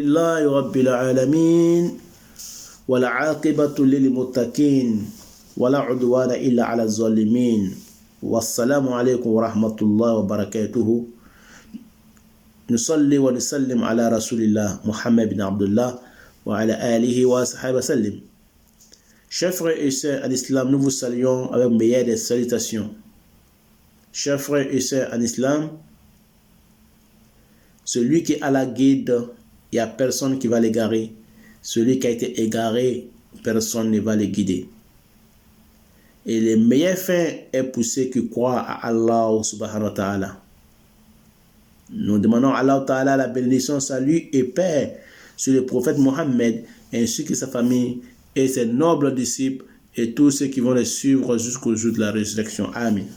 لله رب العالمين والعاقبة للمتقين ولا عدوان إلا على الظالمين والسلام عليكم ورحمة الله وبركاته. نصلي ونسلم على رسول الله محمد بن عبد الله وعلى آله وصحبه وسلم. Chers frères et sœurs en islam, nous vous saluons avec meilleure des salutations. Chers frères et sœurs en islam, celui qui a la guide, il n'y a personne qui va l'égarer. Celui qui a été égaré, personne ne va le guider. Et le meilleur fin est pour ceux qui croient à Allah subhanahu wa ta'ala. Nous demandons à Allah ta'ala la bénédiction, salut et paix sur le prophète Mohammed ainsi que sa famille et ses nobles disciples et tous ceux qui vont les suivre jusqu'au jour de la résurrection. Amen.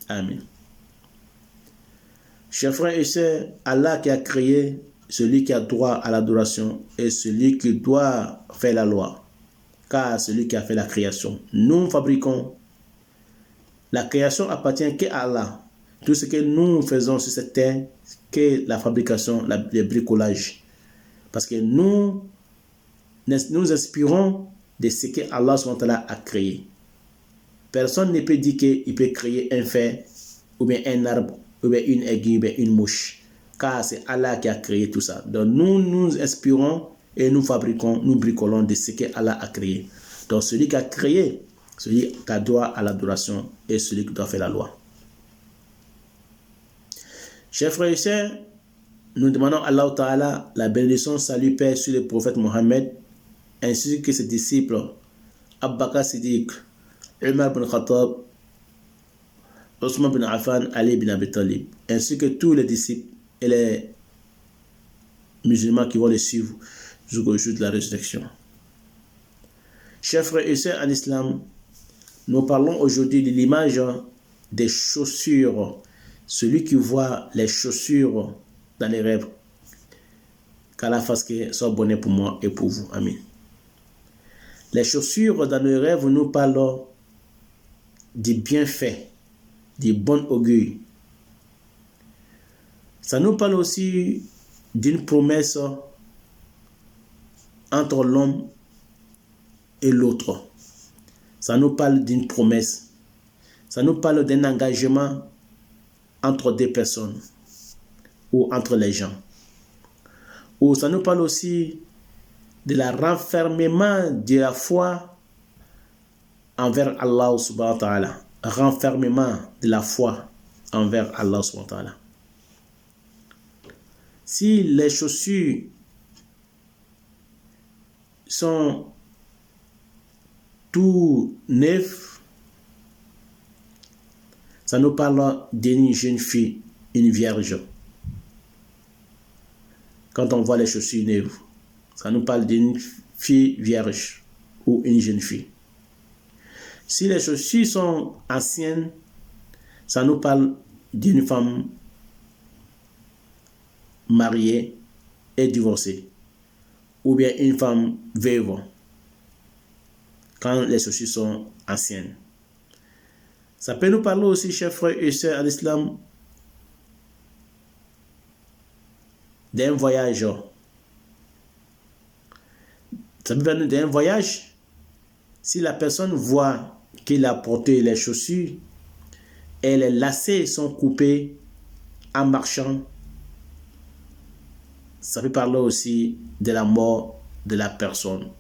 Amen. Chers frères et sœurs, Allah qui a créé, celui qui a droit à l'adoration et celui qui doit faire la loi, car celui qui a fait la création. Nous fabriquons. La création appartient qu'à Allah. Tout ce que nous faisons sur cette terre, que la fabrication, le bricolage. Parce que nous inspirons de ce que Allah a créé. Personne ne peut dire qu'il peut créer un fer, ou bien un arbre, ou bien une aiguille, ou bien une mouche. Car c'est Allah qui a créé tout ça. Donc nous nous inspirons et nous fabriquons, nous bricolons de ce que Allah a créé. Donc celui qui a créé, celui qui a droit à l'adoration et celui qui doit faire la loi. Chers frères et sœurs, nous demandons à Allah Ta'ala la bénédiction, salut, paix sur le prophète Mohammed, ainsi que ses disciples, Abu Bakr Siddiq, Umar bin Khattab, Osman bin Affan, Ali bin Abi Talib, ainsi que tous les disciples et les musulmans qui vont les suivre jusqu'au jour de la résurrection. Chers frères et sœurs en islam, nous parlons aujourd'hui de l'image des chaussures. Celui qui voit les chaussures dans les rêves, qu'Allah fasse que soit bonnet pour moi et pour vous. Amen. Les chaussures dans les rêves nous parlent du bienfait, du bon augure. Ça nous parle aussi d'une promesse entre l'homme et l'autre. Ça nous parle d'une promesse. Ça nous parle d'un engagement entre deux personnes ou entre les gens. Ou ça nous parle aussi de la renfermement de la foi envers Allah subhanahu wa ta'ala. Renfermement de la foi envers Allah subhanahu wa ta'ala. Si les chaussures sont tout neuves, ça nous parle d'une jeune fille, une vierge. Quand on voit les chaussures neuves, ça nous parle d'une fille vierge ou une jeune fille. Si les chaussures sont anciennes, ça nous parle d'une femme mariée et divorcée, ou bien une femme veuve, quand les chaussures sont anciennes. Ça peut nous parler aussi, chers frères et sœurs en islam, d'un voyage. Ça peut parler d'un voyage. Si la personne voit qu'il a porté les chaussures et les lacets sont coupés en marchant, ça peut parler aussi de la mort de la personne.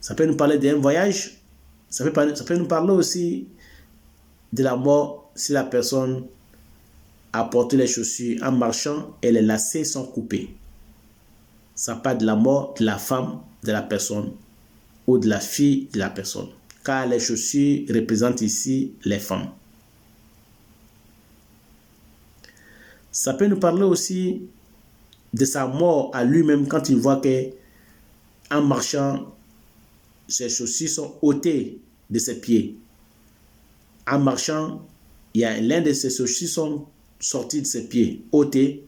Ça peut nous parler d'un voyage. Ça peut nous parler aussi de la mort si la personne a porté les chaussures en marchant et les lacets sont coupés. Ça parle de la mort de la femme de la personne ou de la fille de la personne. Car les chaussures représentent ici les femmes. Ça peut nous parler aussi de sa mort à lui-même quand il voit que en marchant, ses chaussures sont ôtées de ses pieds. En marchant, il y a l'un de ses chaussures sont sortis de ses pieds, ôtés.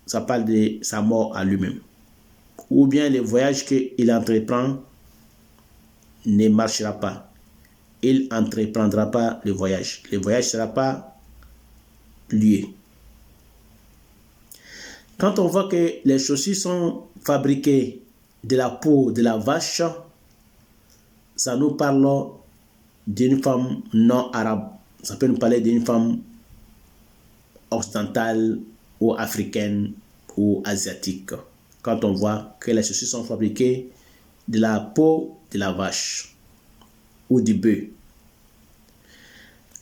Ça parle de sa mort à lui-même. Ou bien le voyage qu'il entreprend ne marchera pas. Il n'entreprendra pas le voyage. Le voyage ne sera pas lieu. Quand on voit que les chaussures sont fabriquées de la peau de la vache, ça nous parle d'une femme non arabe. Ça peut nous parler d'une femme occidentale ou africaine ou asiatique. Quand on voit que les chaussures sont fabriquées de la peau de la vache ou du bœuf.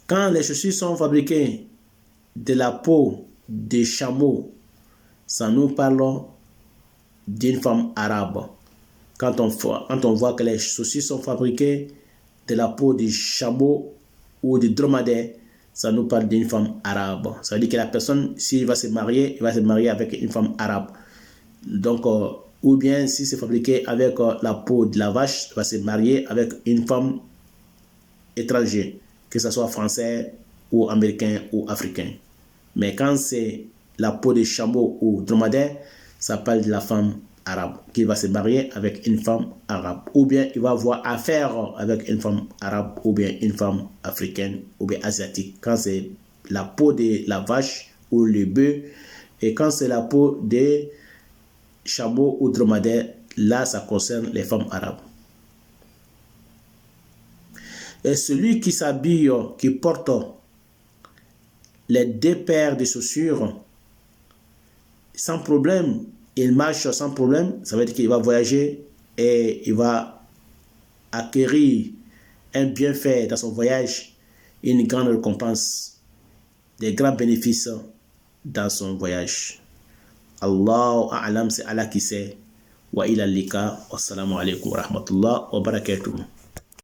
Quand les chaussures sont fabriquées de la peau des chameaux, ça nous parle d'une femme arabe. Quand on voit que les chaussures sont fabriquées de la peau du chameau ou du dromadaire, ça nous parle d'une femme arabe. Ça veut dire que la personne, s'il va se marier, il va se marier avec une femme arabe. Donc, ou bien si c'est fabriqué avec la peau de la vache, il va se marier avec une femme étrangère, que ce soit français ou américain ou africain. Mais quand c'est la peau de chameau ou dromadaire, ça parle de la femme arabe, qui va se marier avec une femme arabe. Ou bien il va avoir affaire avec une femme arabe, ou bien une femme africaine, ou bien asiatique. Quand c'est la peau de la vache ou le bœuf, et quand c'est la peau de chameau ou dromadaire, là ça concerne les femmes arabes. Et celui qui s'habille, qui porte les 2 paires de chaussures sans problème, il marche sans problème, ça veut dire qu'il va voyager et il va acquérir un bienfait dans son voyage, une grande récompense, des grands bénéfices dans son voyage. Allahu a'lam, c'est Allah qui sait. Wa ila lika, wassalamu alaikum wa rahmatullah wa barakatuh.